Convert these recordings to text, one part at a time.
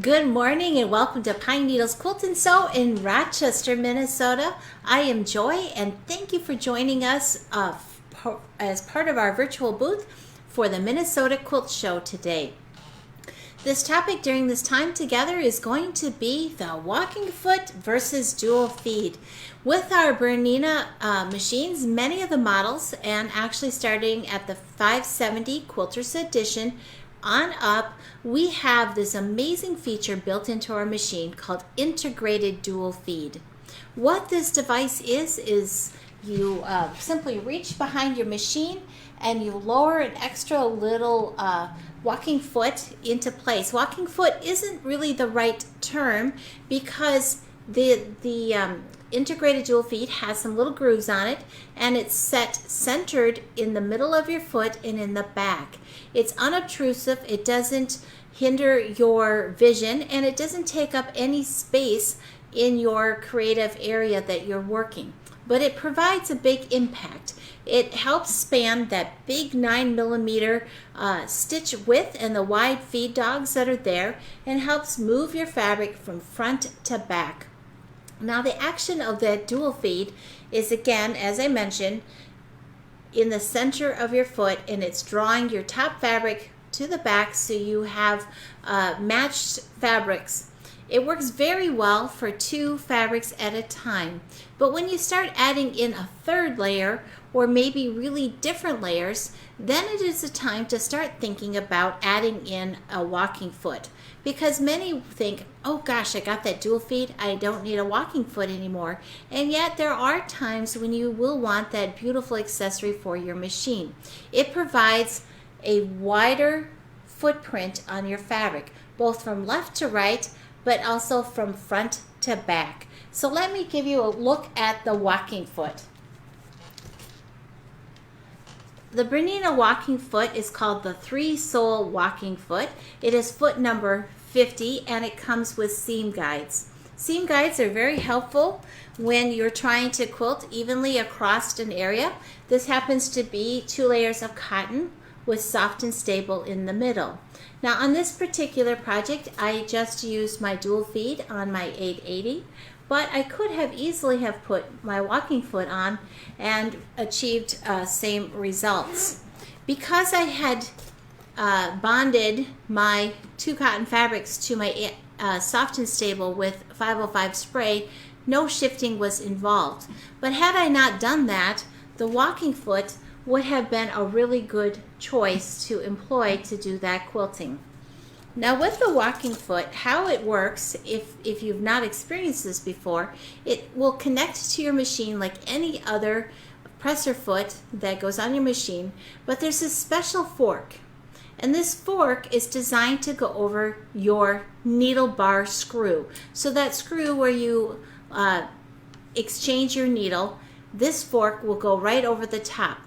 Good morning and welcome to Pine Needles Quilt and Sew in Rochester, Minnesota. I am Joy and thank you for joining us as part of our virtual booth for the Minnesota Quilt Show today. This topic during this time together is going to be the walking foot versus dual feed. With our BERNINA machines, many of the models, and actually starting at the 570 Quilters Edition on up, we have this amazing feature built into our machine called integrated dual feed. What this device is you simply reach behind your machine and you lower an extra little walking foot into place. Walking foot isn't really the right term because the integrated dual feed has some little grooves on it, and it's centered in the middle of your foot and in the back. It's unobtrusive, it doesn't hinder your vision, and it doesn't take up any space in your creative area that you're working. But it provides a big impact. It helps span that big 9mm stitch width and the wide feed dogs that are there, and helps move your fabric from front to back. Now the action of that dual feed is, again, as I mentioned, in the center of your foot, and it's drawing your top fabric to the back so you have matched fabrics. It works very well for two fabrics at a time, but when you start adding in a third layer or maybe really different layers, then it is the time to start thinking about adding in a walking foot. Because many think, oh gosh, I got that dual feed, I don't need a walking foot anymore. And yet there are times when you will want that beautiful accessory for your machine. It provides a wider footprint on your fabric, both from left to right, but also from front to back. So let me give you a look at the walking foot. The BERNINA Walking Foot is called the 3-sole walking foot. It is foot number 50 and it comes with seam guides. Seam guides are very helpful when you're trying to quilt evenly across an area. This happens to be 2 layers of cotton with soft and stable in the middle. Now on this particular project, I just used my dual feed on my 880, but I could have easily have put my walking foot on and achieved same results. Because I had bonded my 2 cotton fabrics to my soft and stable with 505 spray, no shifting was involved. But had I not done that, the walking foot would have been a really good choice to employ to do that quilting. Now with the walking foot, how it works, if you've not experienced this before, it will connect to your machine like any other presser foot that goes on your machine, but there's a special fork. And this fork is designed to go over your needle bar screw. So that screw where you exchange your needle, this fork will go right over the top.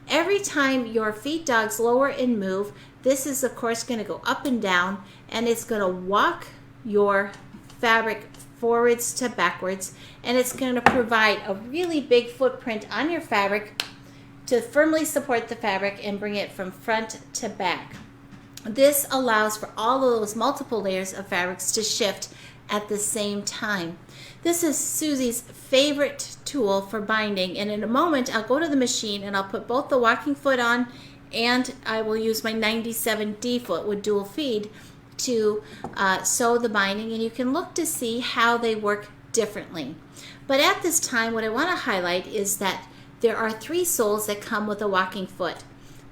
Every time your feed dogs lower and move, this is of course going to go up and down, and it's going to walk your fabric forwards to backwards, and it's going to provide a really big footprint on your fabric to firmly support the fabric and bring it from front to back. This allows for all of those multiple layers of fabrics to shift at the same time. This is Susie's favorite tool for binding, and in a moment I'll go to the machine and I'll put both the walking foot on, and I will use my 97D foot with dual feed to sew the binding, and you can look to see how they work differently. But at this time, what I want to highlight is that there are 3 soles that come with a walking foot.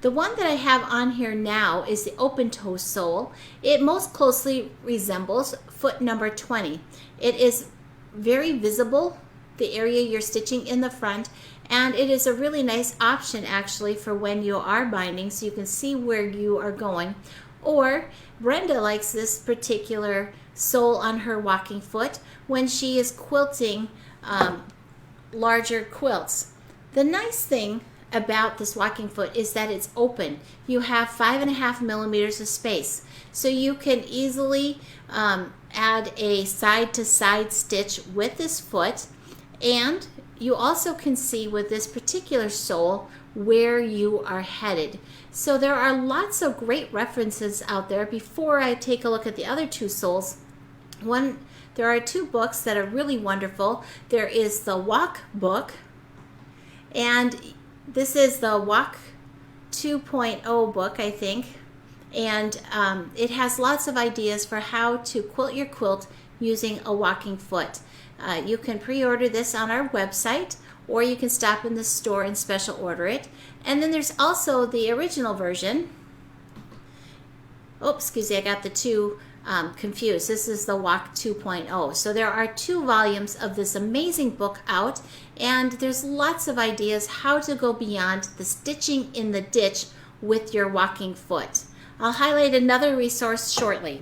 The one that I have on here now is the open toe sole. It most closely resembles foot number 20. It is very visible, the area you're stitching in the front, and it is a really nice option actually for when you are binding, so you can see where you are going. Or Brenda likes this particular sole on her walking foot when she is quilting larger quilts. The nice thing about this walking foot is that it's open. You have 5.5mm of space, so you can easily add a side-to-side stitch with this foot, and you also can see with this particular sole where you are headed. So there are lots of great references out there. Before I take a look at the other 2 soles, There are two books that are really wonderful. There is the Walk book, and this is the Walk 2.0 book, I think. And it has lots of ideas for how to quilt your quilt using a walking foot. You can pre-order this on our website, or you can stop in the store and special order it. And then there's also the original version. Oops, excuse me, I got the two confused. This is the Walk 2.0. So there are 2 volumes of this amazing book out, and there's lots of ideas how to go beyond the stitching in the ditch with your walking foot. I'll highlight another resource shortly.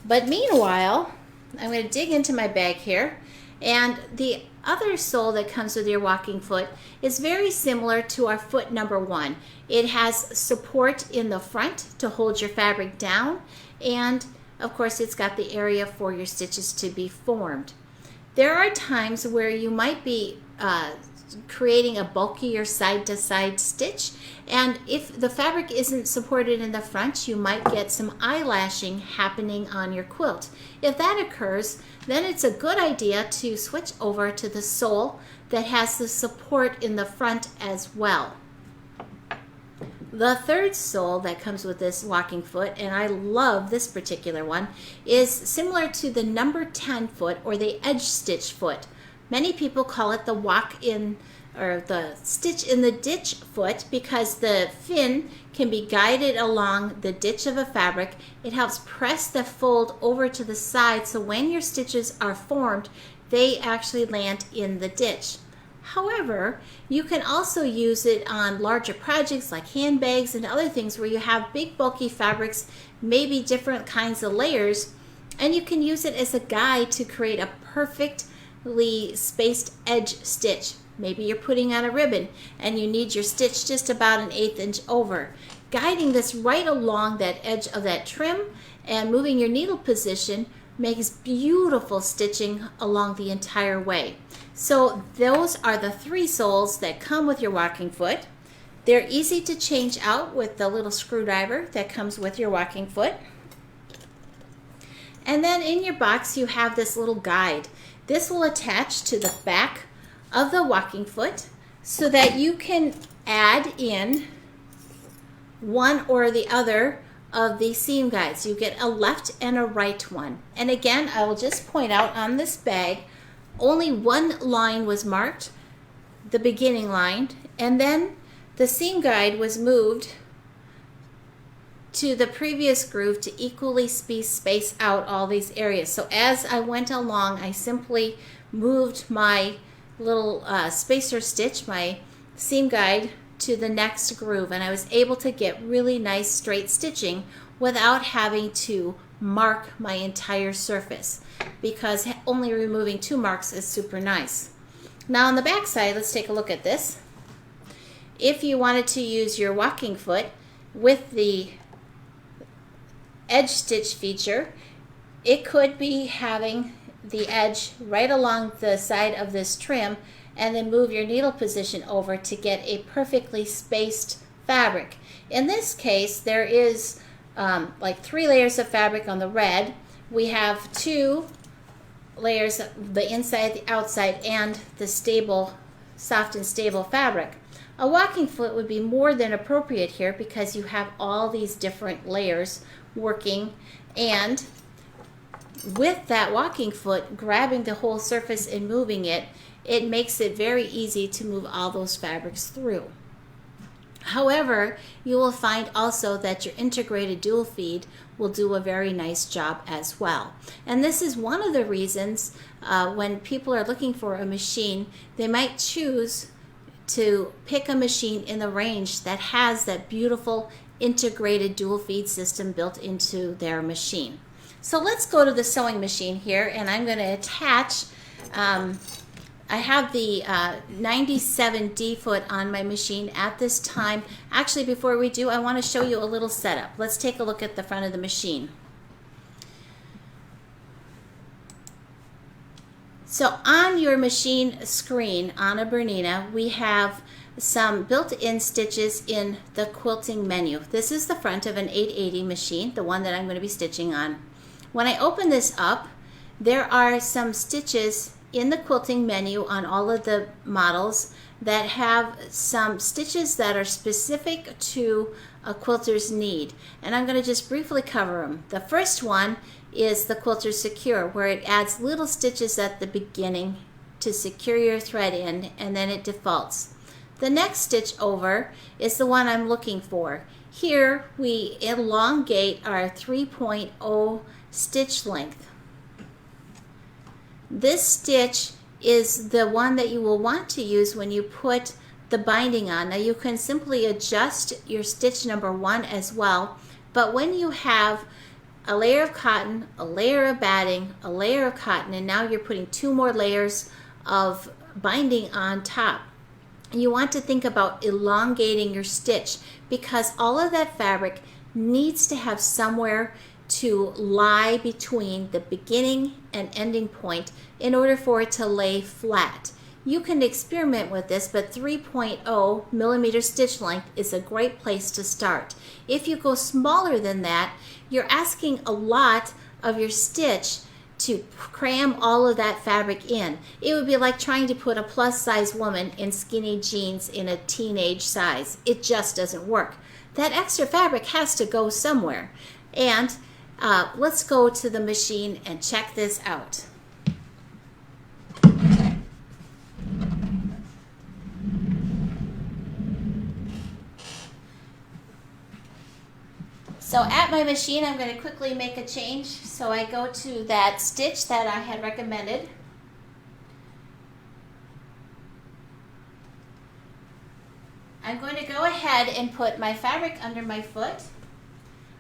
But meanwhile, I'm going to dig into my bag here, and the other sole that comes with your walking foot is very similar to our foot number 1. It has support in the front to hold your fabric down, and of course it's got the area for your stitches to be formed. There are times where you might be creating a bulkier side-to-side stitch, and if the fabric isn't supported in the front, you might get some eyelashing happening on your quilt. If that occurs, then it's a good idea to switch over to the sole that has the support in the front as well. The third sole that comes with this walking foot, and I love this particular one, is similar to the number 10 foot or the edge stitch foot. Many people call it the walk in or the stitch in the ditch foot because the fin can be guided along the ditch of a fabric. It helps press the fold over to the side, so when your stitches are formed, they actually land in the ditch. However, you can also use it on larger projects like handbags and other things where you have big bulky fabrics, maybe different kinds of layers, and you can use it as a guide to create a perfectly spaced edge stitch. Maybe you're putting on a ribbon and you need your stitch just about 1/8 inch over. Guiding this right along that edge of that trim and moving your needle position makes beautiful stitching along the entire way. So those are the 3 soles that come with your walking foot. They're easy to change out with the little screwdriver that comes with your walking foot. And then in your box you have this little guide. This will attach to the back of the walking foot so that you can add in one or the other of the seam guides. You get a left and a right one. And again, I will just point out on this bag, only one line was marked, the beginning line, and then the seam guide was moved to the previous groove to equally space out all these areas. So as I went along, I simply moved my little spacer stitch, my seam guide, to the next groove, and I was able to get really nice straight stitching without having to mark my entire surface, because only removing 2 marks is super nice. Now on the back side, let's take a look at this. If you wanted to use your walking foot with the edge stitch feature, it could be having the edge right along the side of this trim and then move your needle position over to get a perfectly spaced fabric. In this case, there is like 3 layers of fabric on the red. We have 2 layers, the inside, the outside, and the stable, soft and stable fabric. A walking foot would be more than appropriate here because you have all these different layers working, and with that walking foot grabbing the whole surface and moving it, it makes it very easy to move all those fabrics through. However, you will find also that your integrated dual feed will do a very nice job as well. And this is one of the reasons when people are looking for a machine, they might choose to pick a machine in the range that has that beautiful integrated dual feed system built into their machine. So let's go to the sewing machine here, and I'm going to attach, I have the 97D foot on my machine at this time. Actually, before we do, I want to show you a little setup. Let's take a look at the front of the machine. So on your machine screen on a Bernina, we have some built-in stitches in the quilting menu. This is the front of an 880 machine, the one that I'm going to be stitching on. When I open this up, There are some stitches in the quilting menu on all of the models that have some stitches that are specific to a quilter's need, and I'm going to just briefly cover them. The first one is the Quilter Secure, where it adds little stitches at the beginning to secure your thread in, and then it defaults. The next stitch over is the one I'm looking for. Here we elongate our 3.0 stitch length. This stitch is the one that you will want to use when you put the binding on. Now you can simply adjust your stitch number 1 as well, but when you have a layer of cotton, a layer of batting, a layer of cotton, and now you're putting 2 more layers of binding on top, you want to think about elongating your stitch, because all of that fabric needs to have somewhere to lie between the beginning and ending point in order for it to lay flat. You can experiment with this, but 3.0 millimeter stitch length is a great place to start. If you go smaller than that, you're asking a lot of your stitch to cram all of that fabric in. It would be like trying to put a plus size woman in skinny jeans in a teenage size. It just doesn't work. That extra fabric has to go somewhere. And let's go to the machine and check this out. So at my machine, I'm going to quickly make a change. So I go to that stitch that I had recommended. I'm going to go ahead and put my fabric under my foot.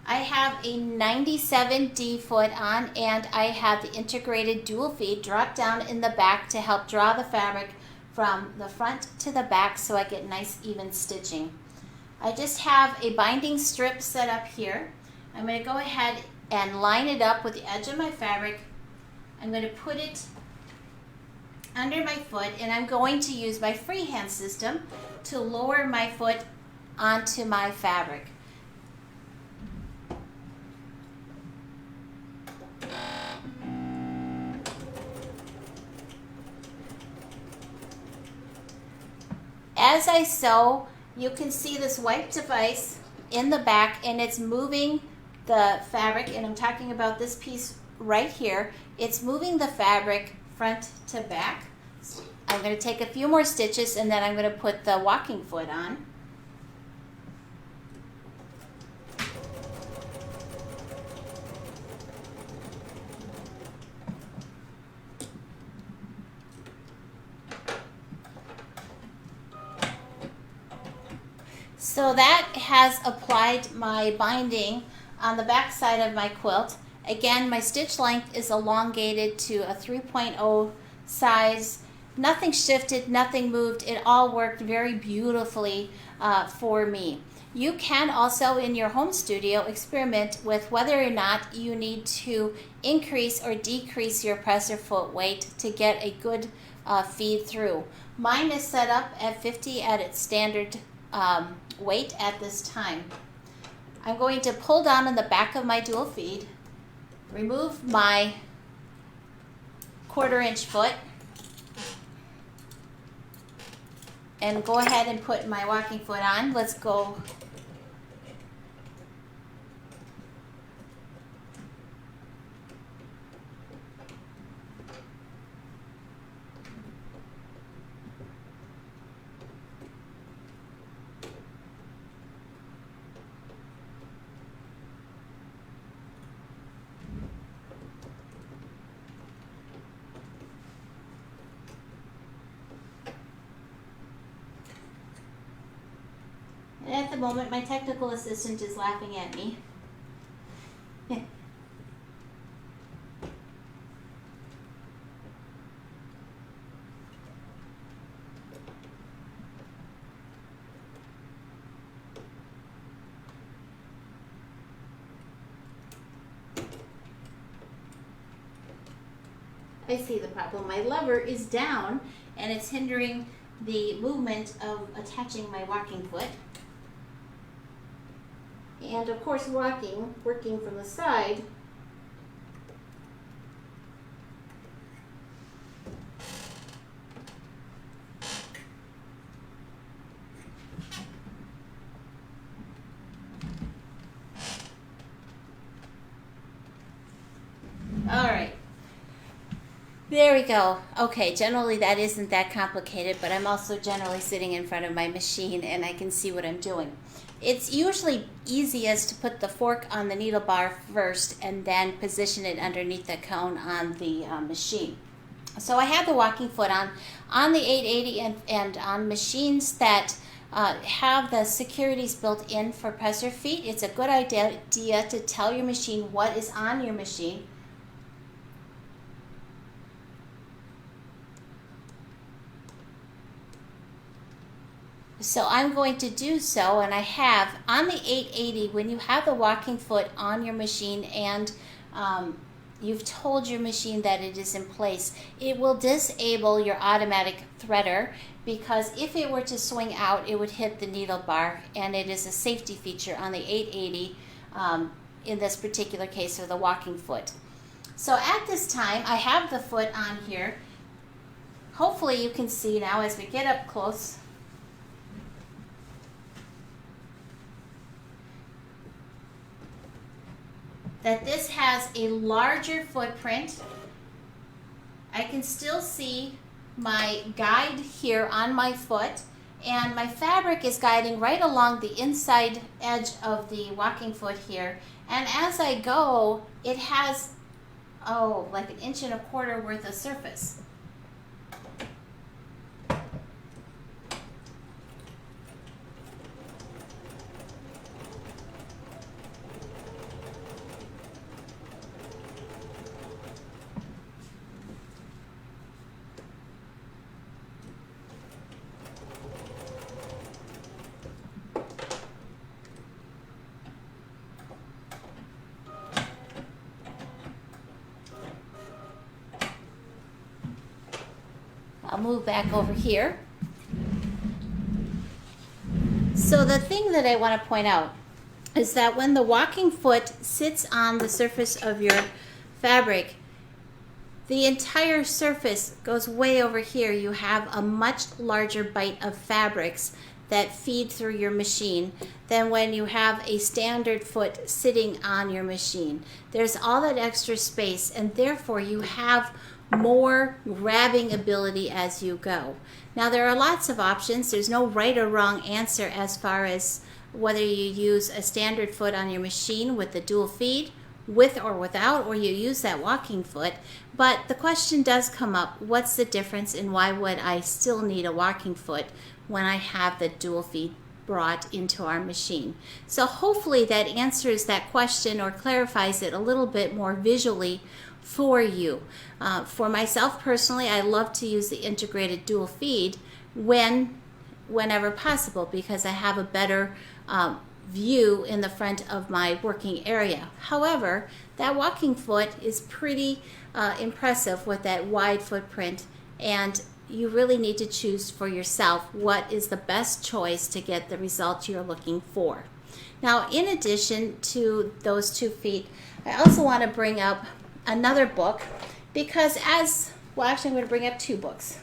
I have a 97D foot on, and I have the integrated dual feed drop down in the back to help draw the fabric from the front to the back so I get nice even stitching. I just have a binding strip set up here. I'm going to go ahead and line it up with the edge of my fabric. I'm going to put it under my foot, and I'm going to use my freehand system to lower my foot onto my fabric. As I sew, you can see this wipe device in the back, and it's moving the fabric, and I'm talking about this piece right here. It's moving the fabric front to back. I'm going to take a few more stitches, and then I'm going to put the walking foot on. So that has applied my binding on the back side of my quilt. Again, my stitch length is elongated to a 3.0 size. Nothing shifted, nothing moved. It all worked very beautifully for me. You can also, in your home studio, experiment with whether or not you need to increase or decrease your presser foot weight to get a good feed through. Mine is set up at 50 at its standard weight at this time. I'm going to pull down on the back of my dual feed, remove my 1/4 inch foot, and go ahead and put my walking foot on. Let's go. And at the moment, my technical assistant is laughing at me. I see the problem. My lever is down, and it's hindering the movement of attaching my walking foot. And of course, working from the side, There we go. Okay, generally that isn't that complicated, but I'm also generally sitting in front of my machine and I can see what I'm doing. It's usually easiest to put the fork on the needle bar first and then position it underneath the cone on the machine. So I have the walking foot on the 880 and on machines that have the securities built in for presser feet. It's a good idea to tell your machine what is on your machine. So I'm going to do so, and I have on the 880, when you have the walking foot on your machine and you've told your machine that it is in place, it will disable your automatic threader, because if it were to swing out, it would hit the needle bar, and it is a safety feature on the 880 in this particular case for the walking foot. So at this time, I have the foot on here. Hopefully you can see now as we get up close that this has a larger footprint. I can still see my guide here on my foot, and my fabric is guiding right along the inside edge of the walking foot here. And as I go, it has, like 1.25 inches worth of surface. I'll move back over here. So the thing that I want to point out is that when the walking foot sits on the surface of your fabric, the entire surface goes way over here. You have a much larger bite of fabrics that feed through your machine than when you have a standard foot sitting on your machine. There's all that extra space, and therefore you have more grabbing ability as you go. Now there are lots of options. There's no right or wrong answer as far as whether you use a standard foot on your machine with the dual feed, with or without, or you use that walking foot. But the question does come up, what's the difference, and why would I still need a walking foot when I have the dual feed brought into our machine? So hopefully that answers that question or clarifies it a little bit more visually for you. For myself personally, I love to use the integrated dual feed whenever possible, because I have a better view in the front of my working area. However, that walking foot is pretty impressive with that wide footprint, and you really need to choose for yourself what is the best choice to get the result you're looking for. Now, in addition to those 2 feet, I also want to bring up another book, because actually I'm going to bring up 2 books.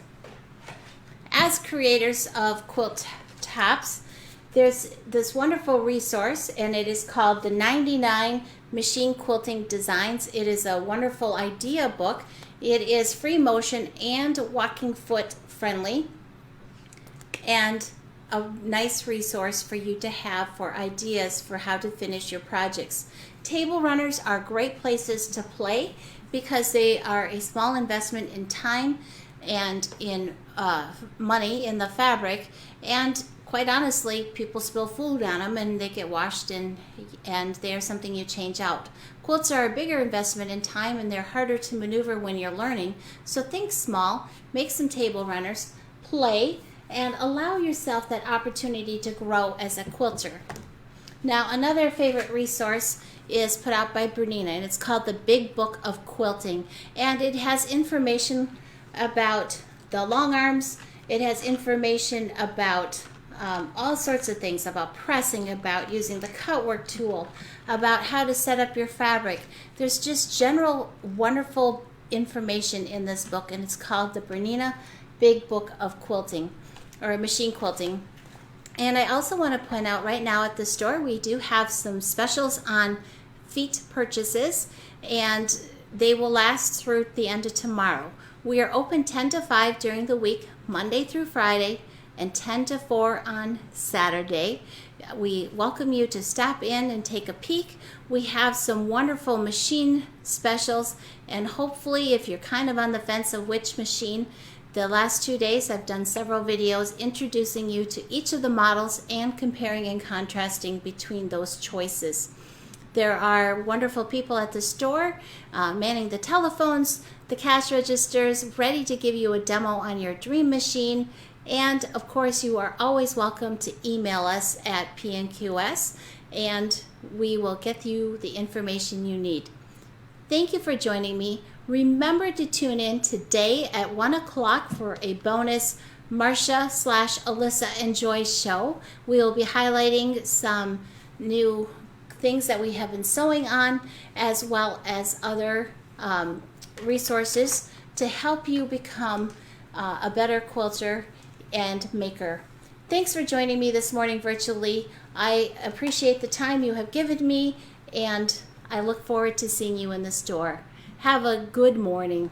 As creators of quilt tops, there's this wonderful resource, and it is called the 99 Machine Quilting Designs. It is a wonderful idea book. It is free motion and walking foot friendly, and a nice resource for you to have for ideas for how to finish your projects. Table runners are great places to play because they are a small investment in time and in money in the fabric, and quite honestly, people spill food on them and they get washed, and they're something you change out. Quilts are a bigger investment in time, and they're harder to maneuver when you're learning. So think small, make some table runners, play, and allow yourself that opportunity to grow as a quilter. Now, another favorite resource is put out by BERNINA, and it's called the Big Book of Quilting, and it has information about the long arms. It has information about all sorts of things, about pressing, about using the cutwork tool, about how to set up your fabric. There's just general wonderful information in this book, and it's called the BERNINA Big Book of Quilting, or Machine Quilting. And I also want to point out right now at the store we do have some specials on feet purchases, and They will last through the end of tomorrow. We are open 10 to 5 during the week, Monday through Friday, and 10 to 4 on Saturday. We welcome you to stop in and take a peek. We have some wonderful machine specials, and hopefully if you're kind of on the fence of which machine, the last 2 days I've done several videos introducing you to each of the models and comparing and contrasting between those choices. There are wonderful people at the store manning the telephones, the cash registers, ready to give you a demo on your dream machine. And of course, you are always welcome to email us at PNQS, and we will get you the information you need. Thank you for joining me. Remember to tune in today at 1 o'clock for a bonus Marcia/Alyssa Enjoy show. We will be highlighting some new things that we have been sewing on, as well as other resources to help you become a better quilter and maker. Thanks for joining me this morning virtually. I appreciate the time you have given me, and I look forward to seeing you in the store. Have a good morning.